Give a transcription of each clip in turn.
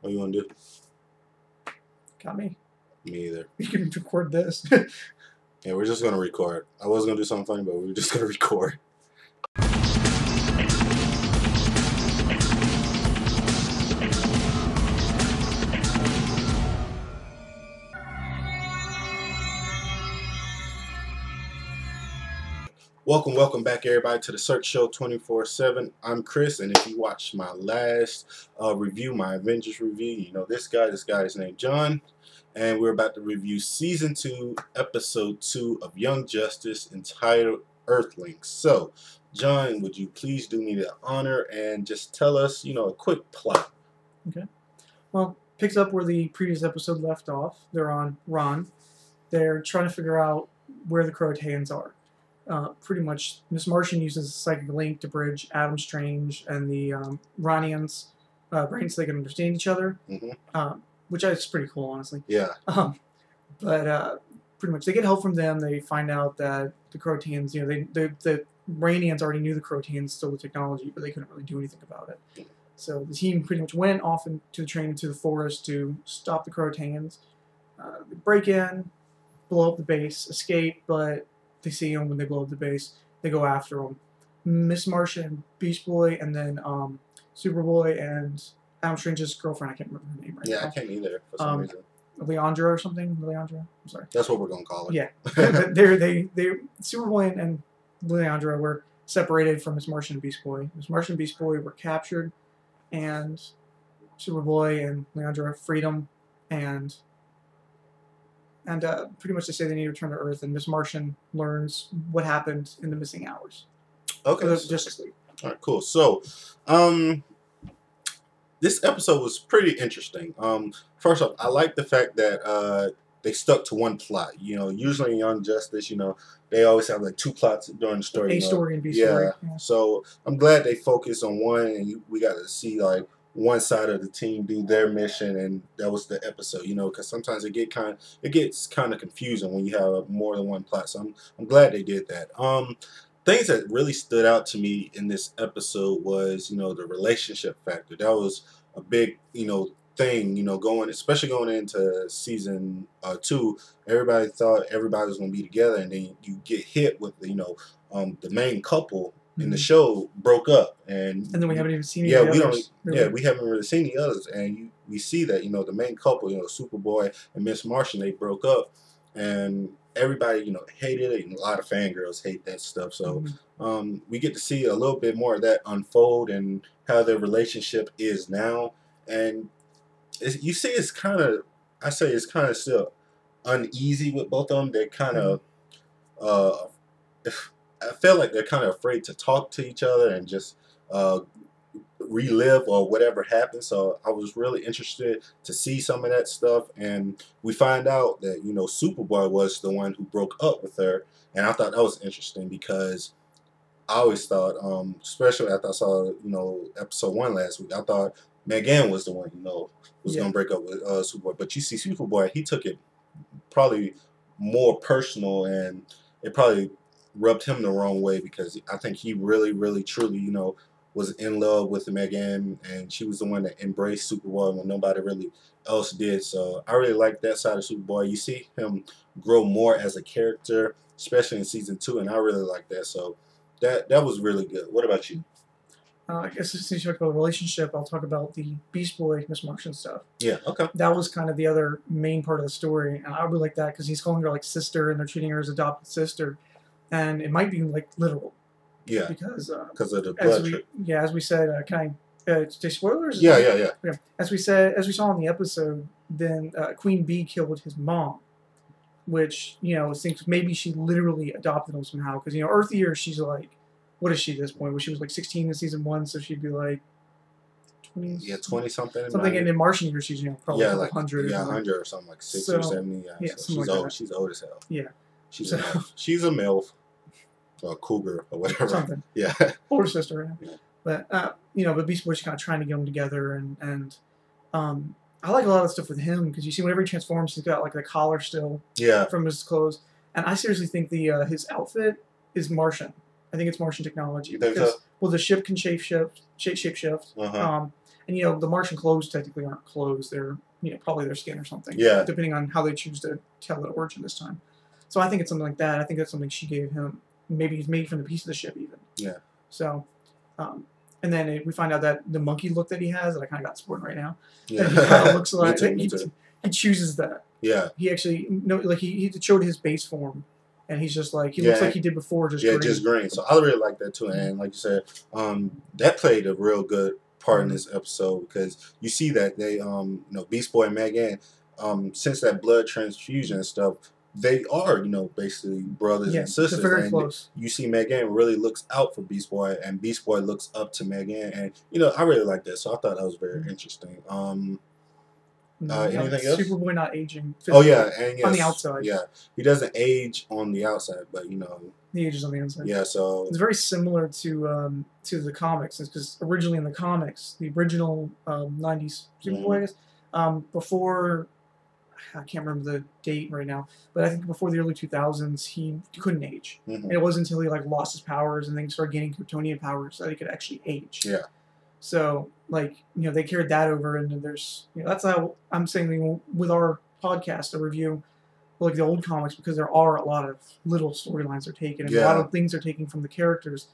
What you want to do? Got me. Me either. You can record this. Yeah, we're just going to record. I was going to do something funny, but we're just going to record. Welcome back, everybody, to the Search Show 24/7. I'm Chris, and if you watched my last review, my Avengers review, you know this guy. This guy is named John, and we're about to review Season 2, Episode 2 of Young Justice, entitled Earthlings. So, John, would you please do me the honor and just tell us, a quick plot? Okay. Well, picks up where the previous episode left off. They're on Rann. They're trying to figure out where the Crotans are. Pretty much, Miss Martian uses a psychic link to bridge Adam Strange and the Rannians' brains so they can understand each other, which is pretty cool, honestly. Yeah. But pretty much, they get help from them. They find out that the Crotans, the Rannians already knew the Crotans stole the technology, but they couldn't really do anything about it. So the team pretty much went off into the train into the forest to stop the Crotans. They break in, blow up the base, escape, but they see them when they blow up the base. They go after them. Miss Martian, Beast Boy, and then Superboy and Adam Strange's girlfriend. I can't remember her name right now. Yeah, I can't either for some reason. Leandra or something. Leandra. I'm sorry. That's what we're gonna call her. Yeah, they Superboy and Leandra were separated from Miss Martian and Beast Boy. Miss Martian and Beast Boy were captured, and Superboy and Leandra freed them, and pretty much they say they need to return to Earth, and Miss Martian learns what happened in the missing hours. Okay. Justice League. All right, cool. So, this episode was pretty interesting. First off, I like the fact that they stuck to one plot. Usually in Young Justice, they always have like two plots during the story. A story and B story. Yeah. So I'm glad they focused on one, and we got to see like one side of the team do their mission, and that was the episode. Because sometimes it gets kind of confusing when you have more than one plot. So I'm glad they did that. Things that really stood out to me in this episode was the relationship factor. That was a big thing. Especially going into season 2, everybody thought everybody was going to be together, and then you get hit with the main couple in the show broke up, and then we haven't even seen the others. We haven't really seen the others, and we see that the main couple, Superboy and Miss Martian, they broke up, and everybody hated it, and a lot of fangirls hate that stuff. So we get to see a little bit more of that unfold and how their relationship is now, and you see it's kind of still uneasy with both of them. They're kind of I feel like they're kind of afraid to talk to each other and just relive or whatever happened. So I was really interested to see some of that stuff, and we find out that Superboy was the one who broke up with her, and I thought that was interesting because I always thought, especially after I saw episode 1 last week, I thought Megan was the one was gonna break up with Superboy, but you see Superboy, he took it probably more personal, and it probably rubbed him the wrong way because I think he really, really, truly, was in love with Megan, and she was the one that embraced Superboy when nobody really else did. So I really like that side of Superboy. You see him grow more as a character, especially in season 2, and I really like that. So that was really good. What about you? I guess since you talked about the relationship, I'll talk about the Beast Boy, Miss Martian stuff. Yeah, okay. That was kind of the other main part of the story, and I really like that because he's calling her like sister, and they're treating her as adopted sister, and it might be like literal. Yeah. Because of the blood trip. Yeah, as we said, can I say spoilers? Yeah. As we saw in the episode, then Queen Bee killed his mom, which thinks maybe she literally adopted him somehow. Because Earth Year, she's like, what is she at this point? Well, she was like 16 in season 1, so she'd be like 20. Yeah, 20 something. Something, and in Martian year, she's probably like 100. Yeah, 100 or something, like 60 or 70. Yeah, so she's old. She's old as hell. Yeah, she's a MILF. Or cougar or whatever. Something. Yeah. Older sister. Yeah. But but Beast Boy's kind of trying to get them together, and I like a lot of stuff with him because you see whenever he transforms, he's got like the collar still. Yeah. From his clothes, and I seriously think his outfit is Martian. I think it's Martian technology because the ship can shape shift. And you know, the Martian clothes technically aren't clothes; they're probably their skin or something. Yeah. Depending on how they choose to tell the origin this time. So I think it's something like that. I think that's something she gave him. Maybe he's made from the piece of the ship even. Yeah. So, and then we find out that the monkey look that he has, that I kind of got spoiled right now. Yeah. That he kind of looks like Me too. He chooses that. Yeah. He actually he showed his base form, and he's just like he looks like he did before, just green. just green. So I really like that too. And like you said, that played a real good part in this episode because you see that they Beast Boy and Megan, since that blood transfusion and stuff, they are basically brothers and sisters. They're very and close. You see Megan really looks out for Beast Boy, and Beast Boy looks up to Megan, and I really like that. So I thought that was very interesting. Anything else? Superboy not aging. Oh yeah, and yes, on the outside. Yeah, he doesn't age on the outside, but he ages on the inside. Yeah, so it's very similar to the comics, because originally in the comics, the original '90s Superboy, I guess, before I can't remember the date right now, but I think before the early 2000s, he couldn't age, and it wasn't until he lost his powers and then started gaining Kryptonian powers that he could actually age. Yeah. So, they carried that over, and then there's, that's how I'm saying with our podcast, the review, the old comics, because there are a lot of little storylines they're taking, and a lot of things they're taking from the characters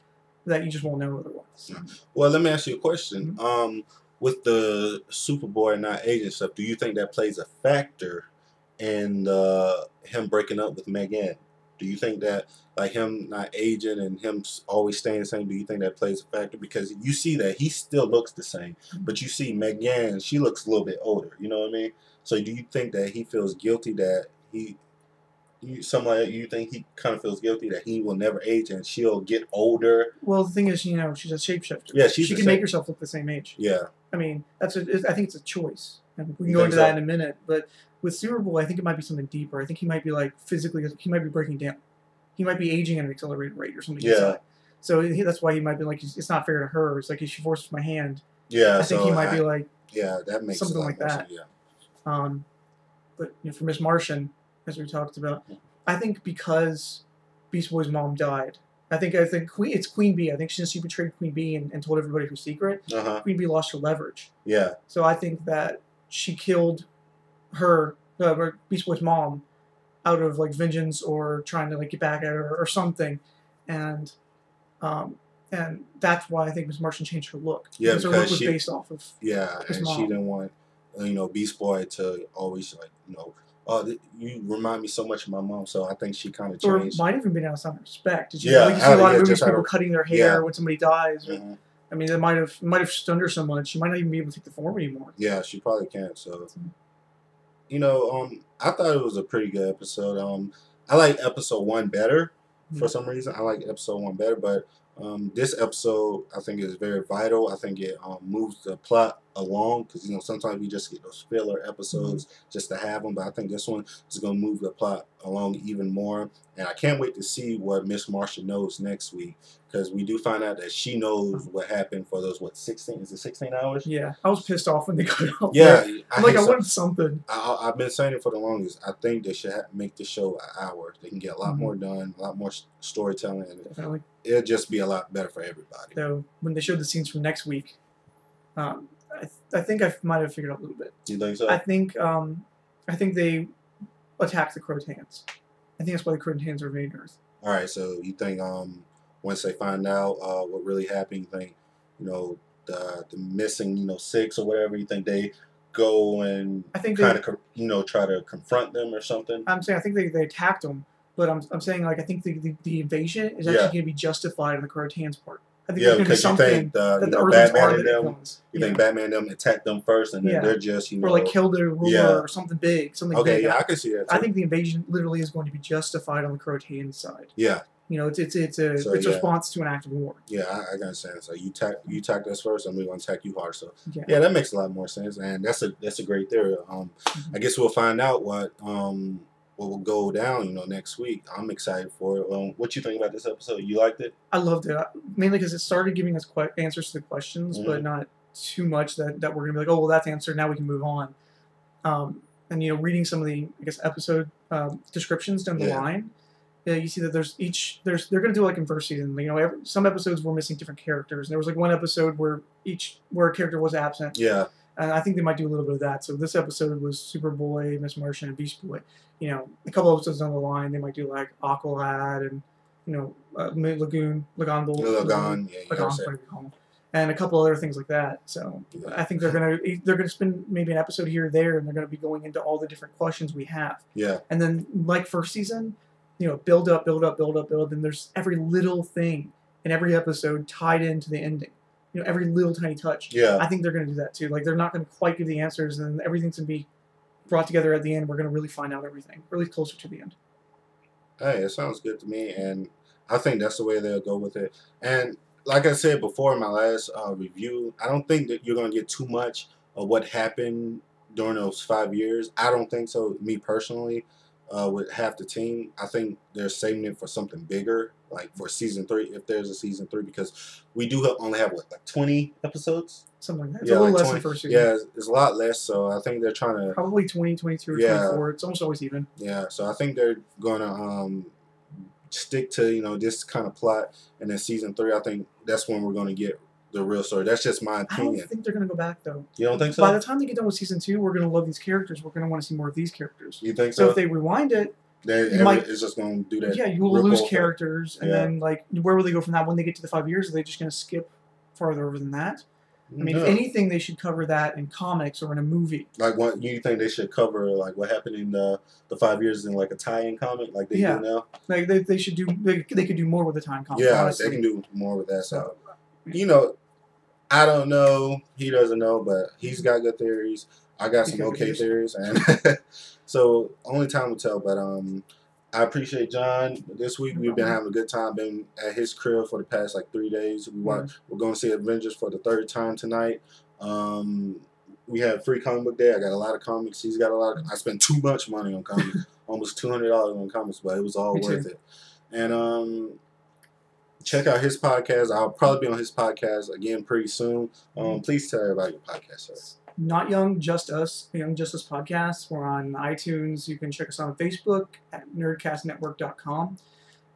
that you just won't know otherwise. Well, let me ask you a question. With the Superboy not aging stuff, do you think that plays a factor in him breaking up with Megan? Do you think that, him not aging and him always staying the same, do you think that plays a factor? Because you see that he still looks the same, but you see Megan, she looks a little bit older, you know what I mean? So do you think that he feels guilty that you think he kind of feels guilty that he will never age and she'll get older? Well, the thing is, she's a shapeshifter. Yeah, she can make herself look the same age. Yeah. I mean, I think it's a choice. And we can go into that in a minute, but with Superboy, I think it might be something deeper. I think he might be physically, he might be breaking down. He might be aging at an accelerated rate or something. Yeah. So that's why he might be it's not fair to her. It's if she forces my hand. Yeah. I think he might be yeah, that makes something like that. Yeah. But for Miss Martian, as we talked about, I think because Beast Boy's mom died, I think it's Queen Bee. I think she betrayed Queen Bee and told everybody her secret. Queen Bee lost her leverage. Yeah. So I think that she killed her Beast Boy's mom out of vengeance or trying to get back at her or something, and that's why I think Miss Martian changed her look. Yeah, because her look was based off of and mom. She didn't want Beast Boy to always oh, you remind me so much of my mom, so I think she kind of changed. Or might even been out of some respect. Did you you see a lot of movies people cutting their hair when somebody dies? Or, I mean, it might have stunned her so much she might not even be able to take the form anymore. Yeah, she probably can't. So, I thought it was a pretty good episode. I like episode 1 better for some reason. I like episode 1 better, but this episode I think is very vital. I think it moves the plot along because sometimes we just get those filler episodes just to have them, but I think this one is going to move the plot along even more, and I can't wait to see what Miss Martian knows next week, because we do find out that she knows what happened for those 16 hours. Yeah, I was pissed off when they cut it off. Yeah, I wanted something. I've been saying it for the longest. I think they should make the show an hour. They can get a lot more done, a lot more storytelling, and definitely it'll just be a lot better for everybody. So when they showed the scenes from next week, I think I might have figured out a little bit. You think so? I think they attacked the Crotans. I think that's why the Crotans are invading Earth. All right, so you think once they find out what really happened, you think the missing 6 or whatever, you think they go and try to confront them or something? I'm saying I think they attacked them, but I'm saying I think the invasion is actually going to be justified on the Crotans' part. I think because you think Batman and them, think Batman and them attacked them first, and then they're just or killed their ruler or something big, something. Okay, big. I can see that too. I think the invasion literally is going to be justified on the Crotan side. Yeah. It's a response to an act of war. Yeah, I understand. So you attack us first, and we're going to attack you hard. So yeah, that makes a lot more sense, and that's a great theory. I guess we'll find out what will go down, next week. I'm excited for it. What you think about this episode? You liked it? I loved it, mainly because it started giving us answers to the questions, but not too much that we're gonna be like, oh, well, that's answered. Now we can move on. And reading some of the episode descriptions down the line, Yeah, you see that they're going to do like in first season. You know, some episodes were missing different characters. And there was like one episode where a character was absent. Yeah. And I think they might do a little bit of that. So this episode was Superboy, Miss Martian, and Beast Boy. You know, a couple episodes down the line, they might do like Aqualad and Lagoon, Lagoon, and a couple other things like that. So yeah. I think they're gonna spend maybe an episode here or there, and they're gonna be going into all the different questions we have. Yeah. And then like first season, you know, build up, and there's every little thing in every episode tied into the ending. You know, every little tiny touch. Yeah. I think they're going to do that too. Like, they're not going to quite give the answers, and everything's going to be brought together at the end. We're going to really find out everything, or at least closer to the end. Hey, it sounds good to me, and I think that's the way they'll go with it. And like I said before in my last review, I don't think that you're going to get too much of what happened during those 5 years. I don't think so, me personally. With half the team, I think they're saving it for something bigger, like for season 3, if there's a season 3, because we do only have what, like 20 episodes, something like that. It's a little less than first season. Yeah, it's a lot less. So I think they're trying to probably 20, 22, or 24. It's almost always even. Yeah, so I think they're gonna stick to this kind of plot, and then season 3, I think that's when we're gonna get the real story. That's just my opinion. I don't think they're going to go back, though. You don't think so? By the time they get done with season 2, we're going to love these characters. We're going to want to see more of these characters. You think so? So if they rewind it, it's just going to do that. Yeah, you will lose characters, and then like where will they go from that when they get to the 5 years? Are they just going to skip farther over than that? I mean, if anything, they should cover that in comics or in a movie. Like, what you think they should cover? Like, what happened in the 5 years in like a tie-in comic, like they do now? Like they should do. They could do more with the tie-in comic. Yeah, honestly. they can do more with that. So, I don't know. He doesn't know, but he's got good theories. I got some okay theories, and so only time will tell. But I appreciate John. This week we've been having a good time. Been at his crib for the past like 3 days. We're going to see Avengers for the 3rd time tonight. We had free comic book day. I got a lot of comics. He's got a lot. I spent too much money on comics, almost $200 on comics, but it was all worth it. And check out his podcast. I'll probably be on his podcast again pretty soon. Please tell everybody your podcast, sir. Not Young, Just Us, Young Just Us Podcast. We're on iTunes. You can check us out on Facebook at nerdcastnetwork.com.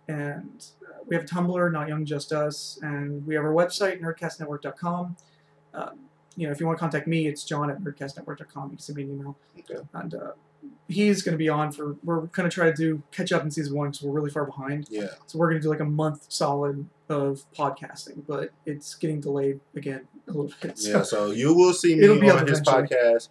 And we have a Tumblr, Not Young, Just Us. And we have our website, nerdcastnetwork.com. If you want to contact me, it's John at nerdcastnetwork.com. You can send me an email. Okay. And he's going to be on we're going to try to catch up in season 1 because we're really far behind. Yeah. So we're going to do like a month solid of podcasting, but it's getting delayed again a little bit. So yeah, so you will see me on his podcast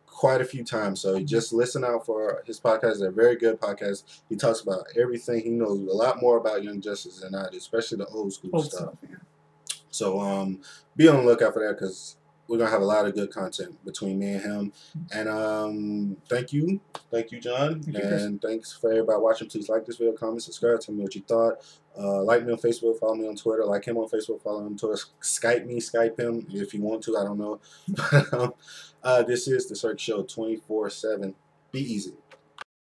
quite a few times. So just listen out for his podcast. They're a very good podcast. He talks about everything. He knows a lot more about Young Justice than I do, especially the old school stuff. Yeah. So be on the lookout for that because we're going to have a lot of good content between me and him. And thank you, John. And thanks for everybody watching. Please like this video, comment, subscribe, tell me what you thought. Like me on Facebook, follow me on Twitter. Like him on Facebook, follow him on Twitter. Skype him if you want to. I don't know. This is the Cirque Show 24/7. Be easy.